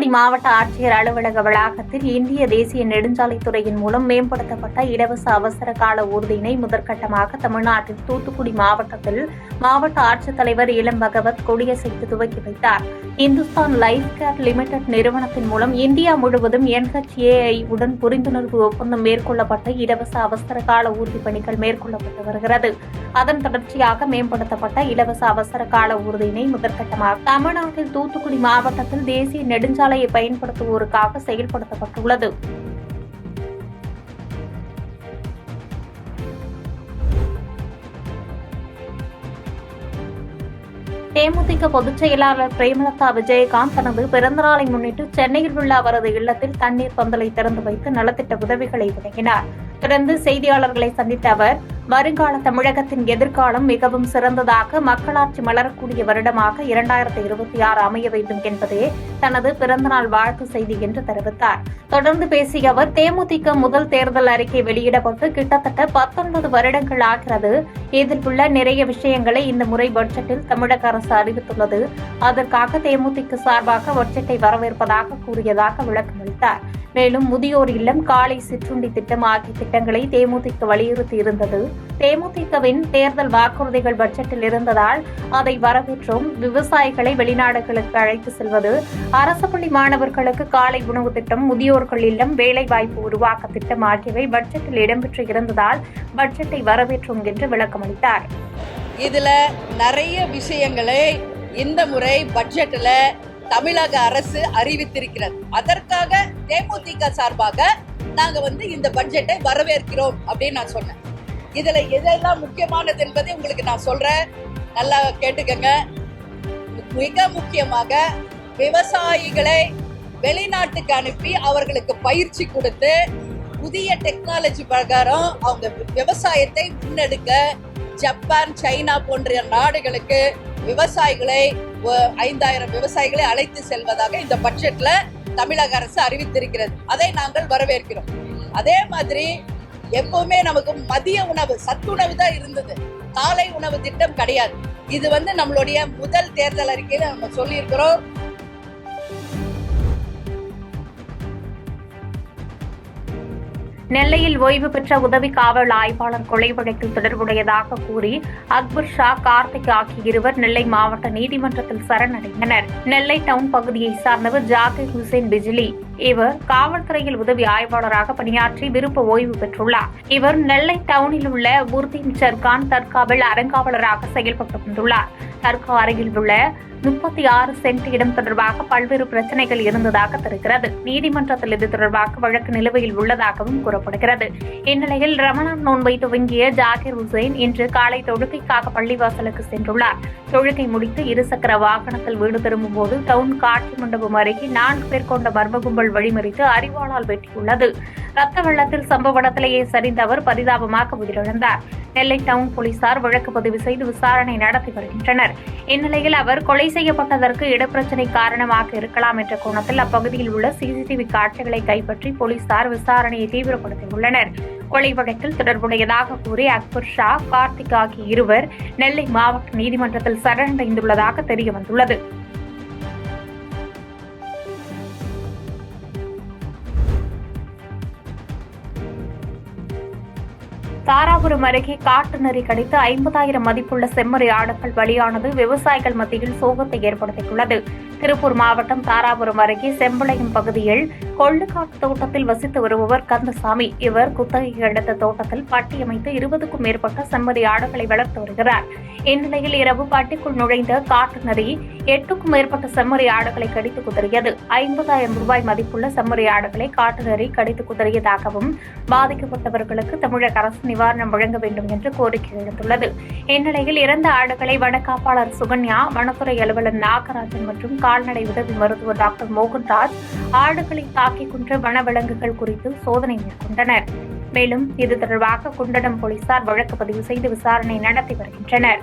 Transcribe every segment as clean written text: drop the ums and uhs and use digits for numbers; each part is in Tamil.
தூத்துக்குடி மாவட்ட ஆட்சியர் அலுவலக வளாகத்தில் இந்திய தேசிய நெடுஞ்சாலைத்துறையின் மூலம் மேம்படுத்தப்பட்ட இலவச அவசர கால ஊர்தியினை முதற்கட்டமாக தமிழ்நாட்டில் தூத்துக்குடி மாவட்டத்தில் மாவட்ட ஆட்சித்தலைவர் இளம் பகவத் கொடியசைத்து துவக்கி வைத்தார். இந்துஸ்தான் லைஃப் கேர் லிமிடெட் நிறுவனத்தின் மூலம் இந்தியா முழுவதும் NHAI உடன் புரிந்துணர்வு ஒப்பந்தம் மேற்கொள்ளப்பட்ட இலவச அவசர கால ஊர்தி பணிகள் மேற்கொள்ளப்பட்டு வருகிறது. அதன் தொடர்ச்சியாக மேம்படுத்தப்பட்ட இலவச அவசர கால ஊர்தியினை முதற்கட்டமாக தமிழ்நாட்டில் தூத்துக்குடி மாவட்டத்தில் தேசிய நெடுஞ்சாலையை பயன்படுத்துவோருக்காக செயல்படுத்தப்பட்டுள்ளது. தேமுதிக பொதுச் செயலாளர் பிரேமலதா விஜயகாந்த் தனது பிறந்தநாளை முன்னிட்டு சென்னையில் உள்ள அவரது இல்லத்தில் தண்ணீர் பந்தலை திறந்து வைத்து நலத்திட்ட உதவிகளை வழங்கினார். தொடர்ந்து செய்தியாளர்களை சந்தித்த அவர், வருங்கால தமிழகத்தின் எதிர்காலம் மிகவும் சிறந்ததாக மக்களாட்சி மலரக்கூடிய வருடமாக 2026 அமைய வேண்டும் என்பதே தனது பிறந்தநாள் வாழ்த்து செய்தி என்று தெரிவித்தார். தொடர்ந்து பேசிய அவர், தேமுதிக முதல் தேர்தல் அறிக்கை வெளியிடப்பட்டு கிட்டத்தட்ட 19 வருடங்கள் ஆகிறது. இதில் உள்ள நிறைய விஷயங்களை இந்த முறை பட்ஜெட்டில் தமிழக அரசு அறிவித்துள்ளது. அதற்காக தேமுதிக சார்பாக பட்ஜெட்டை வரவேற்பதாக கூறியதாக விளக்கமளித்தார். மேலும் முதியோர் இல்லம், காலை சிற்றுண்டி திட்டம் ஆகிய திட்டங்களை தேமுதிக வலியுறுத்தி இருந்தது. தேமுதிகவின் தேர்தல் வாக்குறுதிகள் பட்ஜெட்டில் இருந்ததால் அதை வரவேற்றோம். விவசாயிகளை வெளிநாடுகளுக்கு அழைத்து செல்வது, அரசு பள்ளி மாணவர்களுக்கு காலை உணவு திட்டம், முதியோர்கள் இல்லம், வேலைவாய்ப்பு உருவாக்க திட்டம் ஆகியவை பட்ஜெட்டில் இடம்பெற்று இருந்ததால் பட்ஜெட்டை வரவேற்றோம் என்று விளக்கமளித்தார். இதுல நிறைய விஷயங்களை இந்த முறை பட்ஜெட்ல தமிழக அரசு அறிவித்திருக்கிறது. அதற்காக தேமுதிக சார்பாக நாங்க இந்த பட்ஜெட்டை வரவேற்கிறோம் அப்படின்னு நான் சொன்னேன். இதுல எதெல்லாம் முக்கியமானது என்பதை உங்களுக்கு நான் சொல்றேன், நல்லா கேட்டுக்கங்க. மிக முக்கியமாக விவசாயிகளை வெளிநாட்டுக்கு அனுப்பி அவர்களுக்கு பயிற்சி கொடுத்து புதிய டெக்னாலஜி பிரகாரம் அவங்க விவசாயத்தை முன்னெடுக்க ஜப்பான், சைனா போன்ற நாடுகளுக்கு விவசாயிகளை 5000 விவசாயிகளை அழைத்து செல்வதாக இந்த பட்ஜெட்ல தமிழக அரசு அறிவித்திருக்கிறது. அதை நாங்கள் வரவேற்கிறோம். அதே மாதிரி எப்பவுமே நமக்கு மதிய உணவு, சத்துணவு தான் இருந்தது, காலை உணவு திட்டம் கிடையாது. இது நம்மளுடைய முதல் தேர்தல் அறிக்கையில நம்ம சொல்லியிருக்கிறோம். நெல்லையில் ஓய்வு பெற்ற உதவி காவல் ஆய்வாளர் கொலை வழக்கில் தொடர்புடையதாக கூறி அக்பர் ஷா, கார்த்திக் ஆகிய இருவர் நெல்லை மாவட்ட நீதிமன்றத்தில் சரணடைந்தனர். நெல்லை டவுன் பகுதியை சார்ந்தவர் ஜாகிர் ஹுசேன் பிஜிலி. இவர் காவல்துறையில் உதவி ஆய்வாளராக பணியாற்றி விருப்ப ஓய்வு பெற்றுள்ளார். இவர் நெல்லை டவுனில் உள்ள உர்தீன் சர்கான் தர்காவில் அறங்காவலராக செயல்பட்டு வந்துள்ளார். தர்கா அருகில் உள்ள 36 சென்ட் இடம் தொடர்பாக பல்வேறு பிரச்சனைகள் இருந்ததாக தெரிகிறது. நீதிமன்றத்தில் இது தொடர்பாக வழக்கு நிலுவையில் உள்ளதாகவும் கூறப்படுகிறது. இந்நிலையில் ரமணான் நோன்பை துவங்கிய ஜாகிர் ஹுசேன் இன்று காலை தொழுகைக்காக பள்ளிவாசலுக்கு சென்றுள்ளார். தொழுகை முடித்து இருசக்கர வாகனத்தில் வீடு திரும்பும் போது டவுன் காட்சி மண்டபம் அருகே 4 பேர் கொண்ட மர்ம கும்பல் வழிமறித்து அரிவாளால் வெட்டியுள்ளது. ரத்த வெள்ளத்தில் சம்பவ இடத்திலேயே சரிந்த அவர் பரிதாபமாக உயிரிழந்தார். நெல்லை டவுன் போலீசார் வழக்கு பதிவு செய்து விசாரணை நடத்தி வருகின்றனர். இந்நிலையில் அவர் கொலை செய்யப்பட்டதற்கு இடப்பிரச்சினை காரணமாக இருக்கலாம் என்ற கோணத்தில் அப்பகுதியில் உள்ள CCTV காட்சிகளை கைப்பற்றி போலீசார் விசாரணையை தீவிரப்படுத்தியுள்ளனர். கொலை வழக்கில் தொடர்புடையதாக கூறி அக்பர் ஷா, கார்த்திக் ஆகிய இருவர் நெல்லை மாவட்ட நீதிமன்றத்தில் சரணடைந்துள்ளதாக தெரியவந்துள்ளது. தாராபுரம் அருகே காட்டு நரி கடித்து 50,000 மதிப்புள்ள செம்மறி ஆடுகள் பலியானது விவசாயிகள் மத்தியில் சோகத்தை ஏற்படுத்தியுள்ளது. திருப்பூர் மாவட்டம் தாராபுரம் அருகே செம்பளையம் பகுதியில் கொள்ளுக்காட்டு தோட்டத்தில் வசித்து வருபவர் கந்தசாமி. இவர் குத்தகைக்கு எடுத்த தோட்டத்தில் பட்டி அமைத்து 20க்கும் மேற்பட்ட செம்மறி ஆடுகளை வளர்த்து வருகிறார். இந்நிலையில் இரவு பட்டிக்குள் நுழைந்த காட்டு நரி 8க்கும் மேற்பட்ட செம்மறி ஆடுகளை கடித்து குதறியது. 50,000 ரூபாய் மதிப்புள்ள செம்மறி ஆடுகளை காட்டு நரி கடித்து குதறியதாகவும் பாதிக்கப்பட்டவர்களுக்கு தமிழக அரசு நிவாரணம் வழங்க வேண்டும் என்று கோரிக்கை எழுந்துள்ளது. இந்நிலையில் இறந்த ஆடுகளை வனக்காப்பாளர் சுகன்யா, வனத்துறை அலுவலர் நாகராஜன் மற்றும் கால்நடை உதவி மருத்துவர் டாக்டர் மோகன்ராஜ் ஆடுகளை தாக்கிக் கொன்ற வனவிலங்குகள் குறித்து சோதனை மேற்கொண்டனர். மேலும் இது தொடர்பாக குண்டடம் போலீசார் வழக்கு பதிவு செய்து விசாரணை நடத்தி வருகின்றனர்.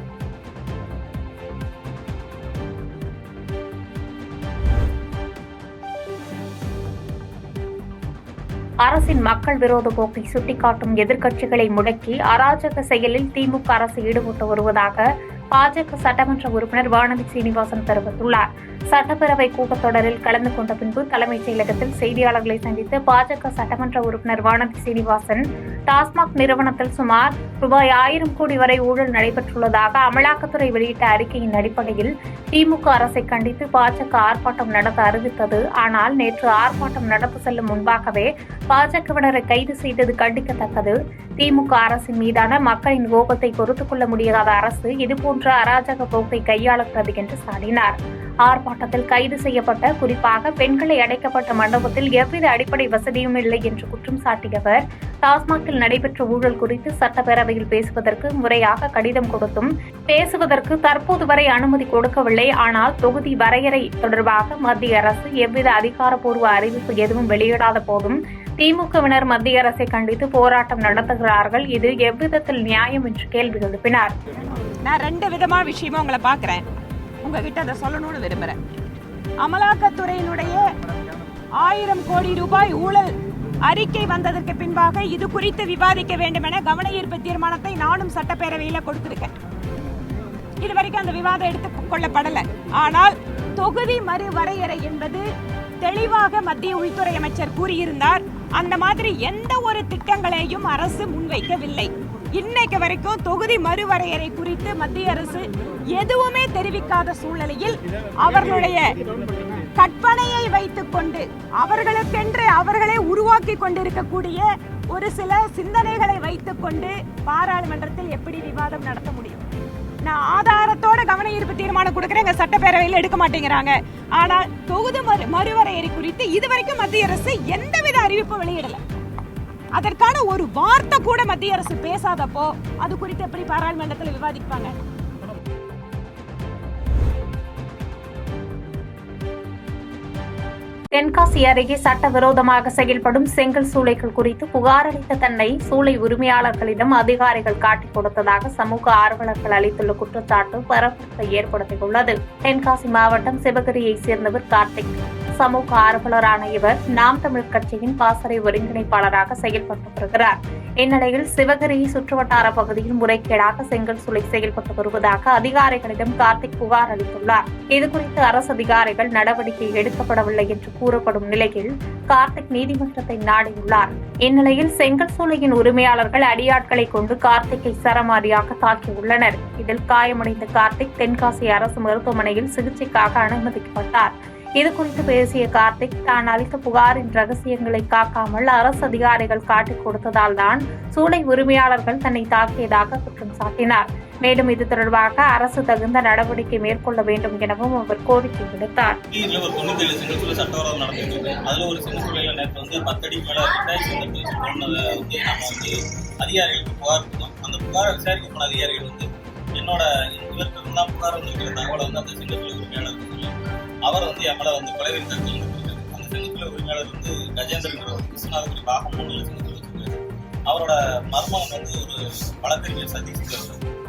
அரசின் மக்கள் விரோத போக்கை சுட்டிக்காட்டும் எதிர்க்கட்சிகளை முடக்கி அராஜக செயலில் திமுக அரசு ஈடுபட்டு வருவதாக பாஜக சட்டமன்ற உறுப்பினர் வானதி சீனிவாசன் தெரிவித்துள்ளார். சட்டப்பேரவை கூட்டத்தொடரில் கலந்து கொண்ட பின்பு தலைமைச் செயலகத்தில் செய்தியாளர்களை சந்தித்த பாஜக சட்டமன்ற உறுப்பினர் வானதி சீனிவாசன், டாஸ்மாக் நிறுவனத்தில் சுமார் ரூபாய் 1000 கோடி வரை ஊழல் நடைபெற்றுள்ளதாக அமலாக்கத்துறை வெளியிட்ட அறிக்கையின் அடிப்படையில் திமுக அரசை கண்டித்து பாஜக ஆர்ப்பாட்டம் நடத்த அறிவித்தது. ஆனால் நேற்று ஆர்ப்பாட்டம் நடத்த செல்லும் முன்பாகவே பாஜகவினரை கைது செய்தது கண்டிக்கத்தக்கது. திமுக அரசின் மீதான மக்களின் கோபத்தை பொறுத்துக் கொள்ள முடியாத அரசு இதுபோன்ற அராஜக போக்கை கையாளுகிறது என்று சாடினார். ஆர்ப்பாட்டத்தில் கைது செய்யப்பட்ட, குறிப்பாக பெண்களை அடைக்கப்பட்ட மண்டபத்தில் எவ்வித அடிப்படை வசதியும் இல்லை என்று குற்றம் சாட்டிய அவர், டாஸ்மாகில் நடைபெற்ற ஊழல் குறித்து சட்டப்பேரவையில் பேசுவதற்கு முறையாக கடிதம் கொடுத்தும் பேசுவதற்கு தற்போது வரை அனுமதி கொடுக்கவில்லை. ஆனால் தொகுதி வரையறை தொடர்பாக மத்திய அரசு எவ்வித அதிகாரப்பூர்வ அறிவிப்பு எதுவும் வெளியிடாத போதும் திமுகவினர் மத்திய அரசை கண்டித்து போராட்டம் நடத்துகிறார்கள். இது எவ்விதத்தில் நியாயம் என்று கேள்வி எழுப்பினார். நான் 2 விதமான விஷயமா உங்களை பார்க்கிறேன். உங்ககிட்ட அதை சொல்லணும்னு விரும்புறேன். அமலாக்கத்துறையினுடைய 1000 கோடி ரூபாய் ஊழல் அறிக்கை வந்ததற்கு பின்பாக இது குறித்து விவாதிக்க வேண்டும் என கவன ஈர்ப்பு தீர்மானத்தை நானும் சட்டப்பேரவையில் கொடுத்திருக்கேன். இதுவரைக்கும் அந்த விவாதம் எடுத்துக் கொள்ளப்படல. ஆனால் தொகுதி மறுவரையறை என்பது தெளிவாக மத்திய உள்துறை அமைச்சர் கூறியிருந்தார். அந்த மாதிரி எந்த ஒரு திட்டங்களையும் அரசு முன்வைக்கவில்லை. இன்னைக்கு வரைக்கும் தொகுதி மறுவரையறை குறித்து மத்திய அரசு எதுவுமே தெரிவிக்காத சூழ்நிலையில் அவர்களுடைய கற்பனையை வைத்துக் கொண்டு அவர்களுக்கென்று அவர்களே உருவாக்கி கொண்டிருக்கக்கூடிய ஒரு சில சிந்தனைகளை வைத்துக் கொண்டு பாராளுமன்றத்தில் எப்படி விவாதம் நடத்த முடியும்? நான் ஆதாரத்தோட கவன ஈர்ப்பு தீர்மானம் கொடுக்கிறேன், சட்டப்பேரவையில் எடுக்க மாட்டேங்கிறாங்க. ஆனால் தொகுதி மறுவரையறை குறித்து இதுவரைக்கும் மத்திய அரசு எந்தவித அறிவிப்பு வெளியிடல. அதற்கான ஒரு வார்த்தை கூட மத்திய அரசு பேசாதப்போ அது குறித்து எப்படி பாராளுமன்றத்தில் விவாதிப்பாங்க? தென்காசி அருகே சட்டவிரோதமாக செயல்படும் செங்கல் சூளைகள் குறித்து புகார் அளித்த தன்னை சூளை உரிமையாளர்களிடம் அதிகாரிகள் காட்டிக் கொடுத்ததாக சமூக ஆர்வலர்கள் அளித்துள்ள குற்றச்சாட்டு பரபரப்பை ஏற்படுத்தியுள்ளது. தென்காசி மாவட்டம் சிவகிரியைச் சேர்ந்தவர் கார்த்திக். சமூக ஆர்வலரான இவர் நாம் தமிழர் கட்சியின் பாசறை ஒருங்கிணைப்பாளராக செயல்பட்டு வருகிறார். இந்நிலையில் சிவகிரி சுற்றுவட்டார பகுதியில் முறைகேடாக செங்கல் சூளை செயல்பட்டு வருவதாக அதிகாரிகளிடம் கார்த்திக் புகார் அளித்துள்ளார். இதுகுறித்து அரசு அதிகாரிகள் நடவடிக்கை எடுக்கப்படவில்லை என்று கூறப்படும் நிலையில் கார்த்திக் நீதிமன்றத்தை நாடியுள்ளார். இந்நிலையில் செங்கல் சூளையின் உரிமையாளர்கள் அடியாட்களை கொண்டு கார்த்திக்கை சரமாரியாக தாக்கியுள்ளனர். இதில் காயமடைந்த கார்த்திக் தென்காசி அரசு மருத்துவமனையில் சிகிச்சைக்காக அனுமதிக்கப்பட்டார். இதுகுறித்து பேசிய கார்த்திக், தான் அளித்த புகாரின் ரகசியங்களை காக்காமல் அரசு அதிகாரிகள் காட்டிக் கொடுத்ததால் தான் சூளை உரிமையாளர்கள் தன்னை தாக்கியதாக குற்றம் சாட்டினார். மேலும் இது தொடர்பாக அரசு தகுந்த நடவடிக்கை மேற்கொள்ள வேண்டும் எனவும் அவர் கோரிக்கை விடுத்தார். அவர் எம்எல்ஏ கொலைவெறி தடுத்து அந்த செங்கத்துல உரிமையாளர் கஜேந்திரன் விஸ்வநாதபுரி பாகம் 3 செங்கத்தில் வச்சிருக்காரு. அவரோட மர்மம் ஒரு வழக்கறிஞர் சதீஷ்.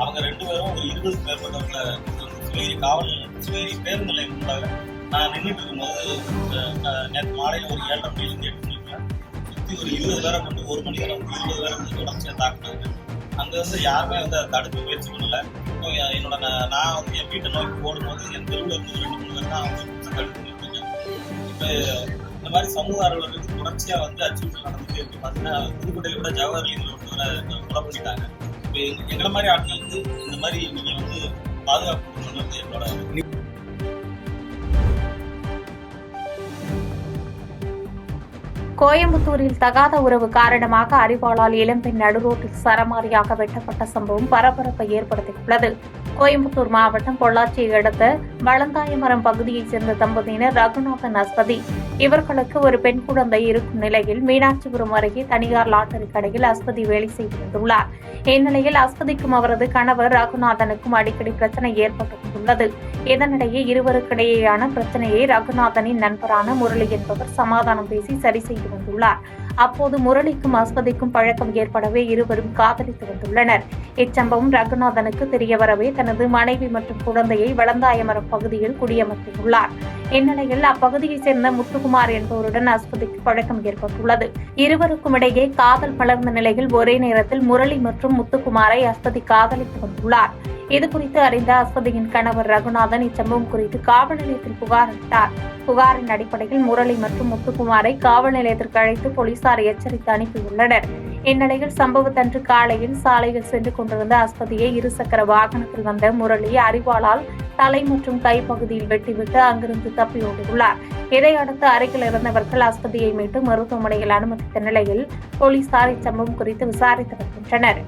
அவங்க 2 பேரும் ஒரு 20க்கும் மேற்பட்டவர்களை சிவகிரி பேருந்து நிலையம் முன்பாக நான் நின்றுட்டு இருக்கும்போது நேற்று மாலையில் ஒரு 7:30 மணிலேருந்து 8 மணிக்குள்ள சுற்றி ஒரு 20 பேரை கொண்டு 1 மணி நேரம் 20 பேரை தொடர்ச்சியாக தாக்குனாங்க. அங்கே யாருமே அதை தடுக்க முயற்சி பண்ணல. என்னோட நான் என் வீட்டை நோக்கி போடும்போது என் தெருவில் இருந்து 2-3 பேர் தான் அவங்க தடுத்து நிற்பாங்க. இப்போ இந்த மாதிரி சமூக ஆர்வலர்களுக்கு தொடர்ச்சியாக அச்சுறுத்தல் நடந்துட்டு இருக்கு. பார்த்தீங்கன்னா புதுக்கோட்டையில் கூட ஜவஹர்லிங்கில் ஒருத்தவரை கொலை பண்ணிட்டாங்க. இப்போ எங்களை மாதிரி ஆட்கள் இந்த மாதிரி நீங்கள் பாதுகாப்பு கொடுக்கணுன்றது என்னோட. கோயம்புத்தூரில் தகாத உறவு காரணமாக அரிவாளால் இளம்பெண் நடுரோட்டில் சரமாரியாக வெட்டப்பட்ட சம்பவம் பரபரப்பை ஏற்படுத்தியுள்ளது. கோயம்புத்தூர் மாவட்டம் பொள்ளாச்சியை அடுத்த வளந்தாயமரம் பகுதியைச் சேர்ந்த தம்பதியினர் ரகுநாதன், அஸ்வதி. இவர்களுக்கு ஒரு பெண் குழந்தை இருக்கும் நிலையில் மீனாட்சிபுரம் அருகே தனியார் லாட்டரி கடையில் அஸ்வதி வேலை செய்து வந்துள்ளார். இந்நிலையில் அஸ்வதிக்கும் அவரது கணவர் ரகுநாதனுக்கும் அடிக்கடி பிரச்சனை ஏற்பட்டு வந்துள்ளது. இதனிடையே இருவருக்கிடையேயான பிரச்சனையை ரகுநாதனின் நண்பரான முரளி என்பவர் சமாதானம் பேசி சரி செய்து வந்துள்ளார். அப்போது முரளிக்கும் அஸ்வதிக்கும் பழக்கம் ஏற்படவே இருவரும் காதலித்து வந்துள்ளனர். இச்சம்பவம் ரகுநாதனுக்கு தெரியவரவே தனது மனைவி மற்றும் குழந்தையை வளந்தாயமரம் பகுதியில் குடியமர்த்தியுள்ளார். இந்நிலையில் அப்பகுதியைச் சேர்ந்த முத்துக்குமார் என்பவருடன் அஸ்வதிக்கு பழக்கம் ஏற்பட்டுள்ளது. இருவருக்கும் இடையே காதல் மலர்ந்த நிலையில் ஒரே நேரத்தில் முரளி மற்றும் முத்துக்குமாரை அஸ்வதி காதலித்து வந்துள்ளார். இதுகுறித்து அறிந்த அஸ்வதியின் கணவர் ரகுநாதன் இச்சம்பவம் குறித்து காவல் நிலையத்தில் புகார் அளித்தார். புகாரின் அடிப்படையில் முரளி மற்றும் முத்துக்குமாரை காவல் நிலையத்திற்கு அழைத்து போலீசார் எச்சரித்து அனுப்பியுள்ளனர். இந்நிலையில் சம்பவத்தன்று காலையில் சாலையில் சென்று கொண்டிருந்த அஸ்வதியை இருசக்கர வாகனத்தில் வந்த முரளி அரிவாளால் தலை மற்றும் கைப்பகுதியில் வெட்டிவிட்டு அங்கிருந்து தப்பி ஓடியுள்ளார். இதையடுத்து அருகில் இருந்தவர்கள் அஸ்வதியை மீட்டு மருத்துவமனையில் அனுமதித்த நிலையில் போலீசார் இச்சம்பவம் குறித்து விசாரித்து வருகின்றனர்.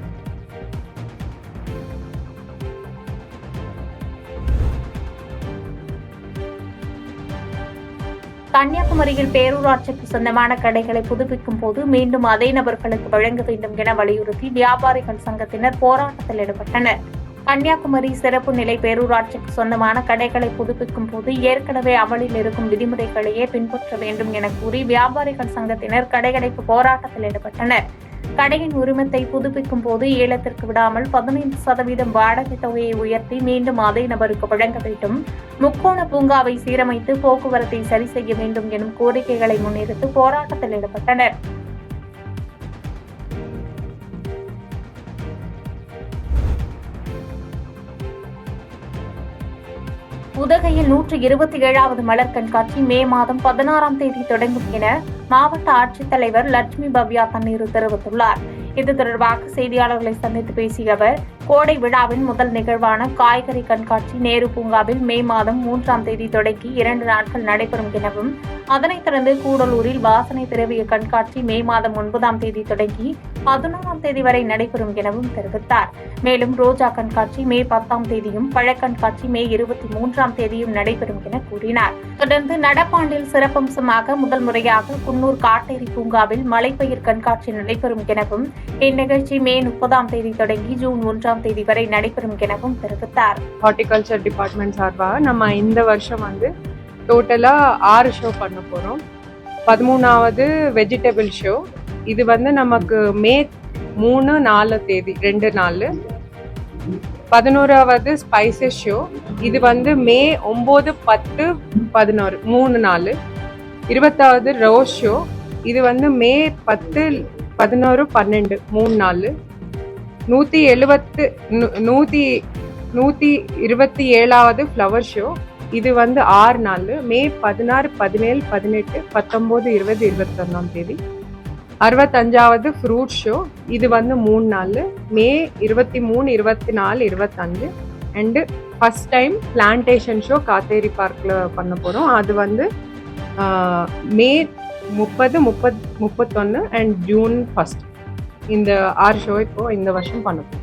கன்னியாகுமரியில் பேரூராட்சிக்கு சொந்தமான கடைகளை புதுப்பிக்கும் போது மீண்டும் அதே நபர்களுக்கு வழங்க வேண்டும் என வலியுறுத்தி வியாபாரிகள் சங்கத்தினர் போராட்டத்தில் ஈடுபட்டனர். கன்னியாகுமரி சிறப்பு நிலை பேரூராட்சிக்கு சொந்தமான கடைகளை புதுப்பிக்கும் போது ஏற்கனவே அமலில் இருக்கும் விதிமுறைகளையே பின்பற்ற வேண்டும் என கூறி வியாபாரிகள் சங்கத்தினர் கடையடைப்பு போராட்டத்தில் ஈடுபட்டனர். கடையின் உரிமத்தை புதுப்பிக்கும் போது ஏலத்திற்கு விடாமல் 15% வாடகை தொகையை உயர்த்தி மீண்டும் அதே நபருக்கு வழங்க வேண்டும், முக்கோண பூங்காவை சீரமைத்து போக்குவரத்தை சரி செய்ய வேண்டும் எனும் கோரிக்கைகளை முன்னிறுத்தி போராட்டத்தில் ஈடுபட்டனர். உதகையில் 127வது மலர் கண்காட்சி மே மாதம் 16ஆம் தேதி தொடங்கும் என மாவட்ட ஆட்சித்தலைவர் லட்சுமி பவ்யா தண்ணீர் தெரிவித்துள்ளார். இது தொடர்பாக செய்தியாளர்களை சந்தித்து பேசிய அவர், கோடை விழாவின் முதல் நிகழ்வான காய்கறி கண்காட்சி நேரு பூங்காவில் மே மாதம் 3ஆம் தேதி தொடங்கி 2 நாட்கள் நடைபெறும் எனவும், அதனைத் தொடர்ந்து கூடலூரில் வாசனை திரவிய கண்காட்சி மே மாதம் 9ஆம் தேதி தொடங்கி 11ஆம் தேதி வரை நடைபெறும் எனவும் தெரிவித்தார். மேலும் ரோஜா கண்காட்சி மே 10ஆம் தேதியும் பழக்கண்காட்சி மே 23ஆம் தேதியும் நடைபெறும் என கூறினார். தொடர்ந்து நடப்பாண்டில் சிறப்பம்சமாக முதல் முறையாக குன்னூர் காட்டேரி பூங்காவில் மலைப்பயிர் கண்காட்சி நடைபெறும் எனவும், இந்நிகழ்ச்சி மே 30ஆம் தேதி தொடங்கி ஜூன் 1ஆம் தேதி வரை நடைபெறும் எனவும் தெரிவித்தார். ஹார்டிகல்ச்சர் டிபார்ட்மெண்ட் சார்பாக நம்ம இந்த வருஷம் டோட்டலா 6 ஷோ பண்ண போறோம். 13வது வெஜிடபிள் ஷோ, இது நமக்கு மே 3, 4 தேதி 2 நாள். 11வது ஸ்பைசஸ் ஷோ, இது மே 9, 10, 11 3 நாள். 20வது ரோஸ் ஷோ, இது மே 10, 11, 12 3 நாள். 127வது ஃப்ளவர் ஷோ, இது 6 நாள். மே 16, 17, 18, 19, 20, 21ஆம் தேதி. 65வது ஃப்ரூட் ஷோ, இது 3 நாள். May 23, 24, 25. And first time plantation show Kattery பார்க்கில் பண்ண போகிறோம். அது மே 30, 31 அண்ட் ஜூன் 1. இந்த 6 ஷோ இப்போ இந்த வருஷம் பண்ண போகிறோம்.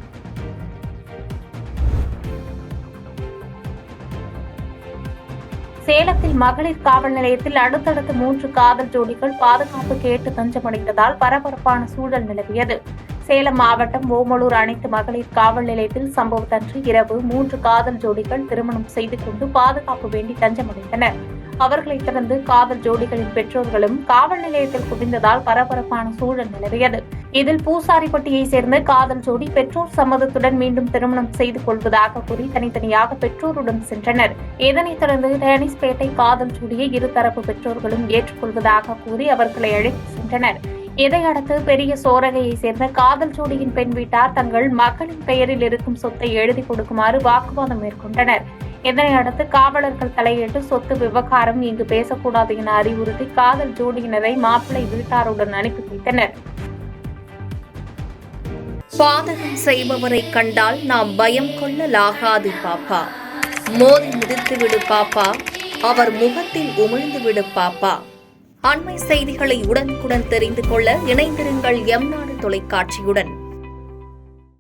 சேலத்தில் மகளிர் காவல் நிலையத்தில் அடுத்தடுத்து 3 காதல் ஜோடிகள் பாதுகாப்பு கேட்டு தஞ்சமடைந்ததால் பரபரப்பான சூழல் நிலவியது. சேலம் மாவட்டம் ஓமலூர் அனைத்து மகளிர் காவல் நிலையத்தில் சம்பவத்தன்று இரவு 3 காதல் ஜோடிகள் திருமணம் செய்து கொண்டு பாதுகாப்பு வேண்டி தஞ்சமடைந்தனர். அவர்களைத் தொடர்ந்து காதல் ஜோடிகளின் பெற்றோர்களும் காவல் நிலையத்தில் குவிந்ததால் பரபரப்பான சூழல் நிலவியது. இதில் பூசாரிப்பட்டியை சேர்ந்த காதல் ஜோடி பெற்றோர் சம்மதத்துடன் மீண்டும் திருமணம் செய்து கொள்வதாக கூறி தனித்தனியாக பெற்றோருடன் சென்றனர். இதனைத் தொடர்ந்து டேனிஸ்பேட்டை காதல் ஜோடியை இருதரப்பு பெற்றோர்களும் ஏற்றுக்கொள்வதாக கூறி அவர்களை அழைத்து சென்றனர். இதையடுத்து பெரிய சோரகையை சேர்ந்த காதல் ஜோடியின் பெண் வீட்டார் தங்கள் மகளின் பெயரில் இருக்கும் சொத்தை எழுதி கொடுக்குமாறு வாக்குவாதம் மேற்கொண்டனர். இதனையடுத்து காவலர்கள் தலையிட்டு சொத்து விவகாரம் இங்கு பேசக்கூடாது என அறிவுறுத்தி காதல் ஜோடியினரை மாப்பிள்ளை வீட்டாருடன் அனுப்பி வைத்தனர். பாதகம் செய்பவரை கண்டால் நாம் பயம் கொள்ளலாகாது பாப்பா. மோதி மிதித்து விடு பாப்பா, அவர் முகத்தில் உமிழ்ந்து விடு பாப்பா. அண்மை செய்திகளை உடனுக்குடன் தெரிந்து கொள்ள இணைந்திருங்கள் எம் நாடு தொலைக்காட்சியுடன்.